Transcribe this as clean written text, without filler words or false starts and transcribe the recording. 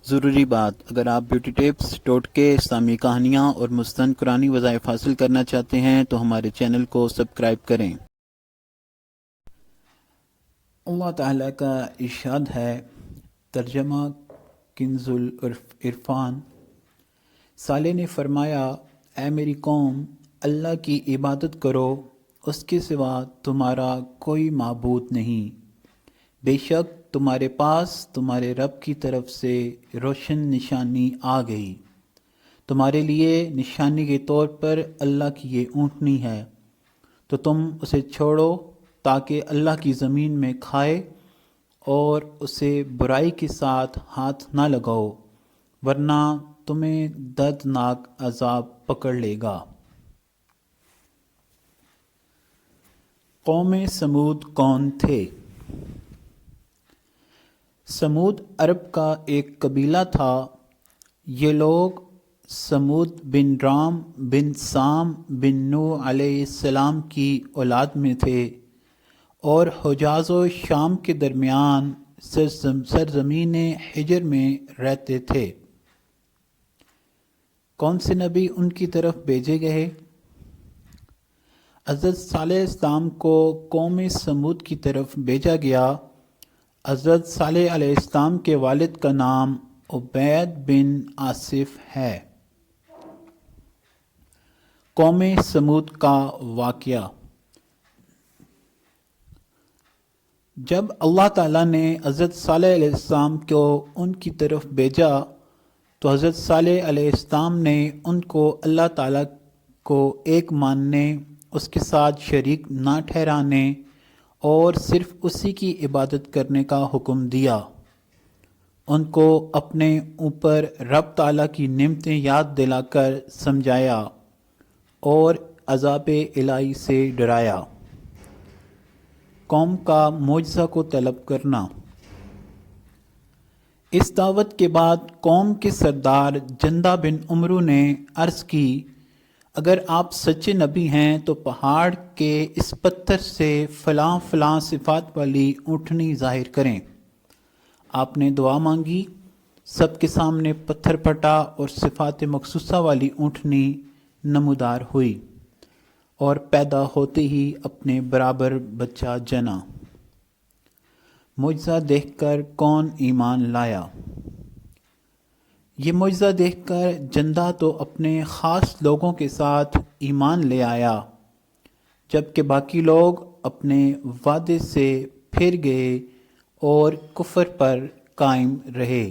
ضروری بات، اگر آپ بیوٹی ٹپس، ٹوٹکے، اسلامی کہانیاں اور مستند قرآنی وظائف حاصل کرنا چاہتے ہیں تو ہمارے چینل کو سبسکرائب کریں۔ اللہ تعالیٰ کا ارشاد ہے، ترجمہ کنز العرفان۔ صالح نے فرمایا، اے میری قوم، اللہ کی عبادت کرو، اس کے سوا تمہارا کوئی معبود نہیں۔ بے شک تمہارے پاس تمہارے رب کی طرف سے روشن نشانی آ گئی۔ تمہارے لیے نشانی کے طور پر اللہ کی یہ اونٹنی ہے، تو تم اسے چھوڑو تاکہ اللہ کی زمین میں کھائے، اور اسے برائی کے ساتھ ہاتھ نہ لگاؤ، ورنہ تمہیں دردناک عذاب پکڑ لے گا۔ قوم سمود کون تھے؟ سمود عرب کا ایک قبیلہ تھا۔ یہ لوگ سمود بن رام بن سام بن نوح علیہ السلام کی اولاد میں تھے، اور حجاز و شام کے درمیان سرزمین حجر میں رہتے تھے۔ کون سے نبی ان کی طرف بھیجے گئے؟ حضرت صالح علیہ السلام کو قوم سمود کی طرف بھیجا گیا۔ حضرت صالح علیہ السلام کے والد کا نام عبید بن آصف ہے۔ قوم سمود کا واقعہ۔ جب اللہ تعالیٰ نے حضرت صالح علیہ السلام کو ان کی طرف بھیجا تو حضرت صالح علیہ السلام نے ان کو اللہ تعالیٰ کو ایک ماننے، اس کے ساتھ شریک نہ ٹھہرانے اور صرف اسی کی عبادت کرنے کا حکم دیا۔ ان کو اپنے اوپر رب تعالیٰ کی نعمتیں یاد دلا کر سمجھایا اور عذاب الہی سے ڈرایا۔ قوم کا معجزہ کو طلب کرنا۔ اس دعوت کے بعد قوم کے سردار جندہ بن عمرو نے عرض کی، اگر آپ سچے نبی ہیں تو پہاڑ کے اس پتھر سے فلاں فلاں صفات والی اونٹنی ظاہر کریں۔ آپ نے دعا مانگی، سب کے سامنے پتھر پھٹا اور صفات مخصوصہ والی اونٹنی نمودار ہوئی، اور پیدا ہوتے ہی اپنے برابر بچہ جنا۔ معجزہ دیکھ کر کون ایمان لایا؟ یہ معجزہ دیکھ کر جندہ تو اپنے خاص لوگوں کے ساتھ ایمان لے آیا، جبکہ باقی لوگ اپنے وعدے سے پھر گئے اور کفر پر قائم رہے۔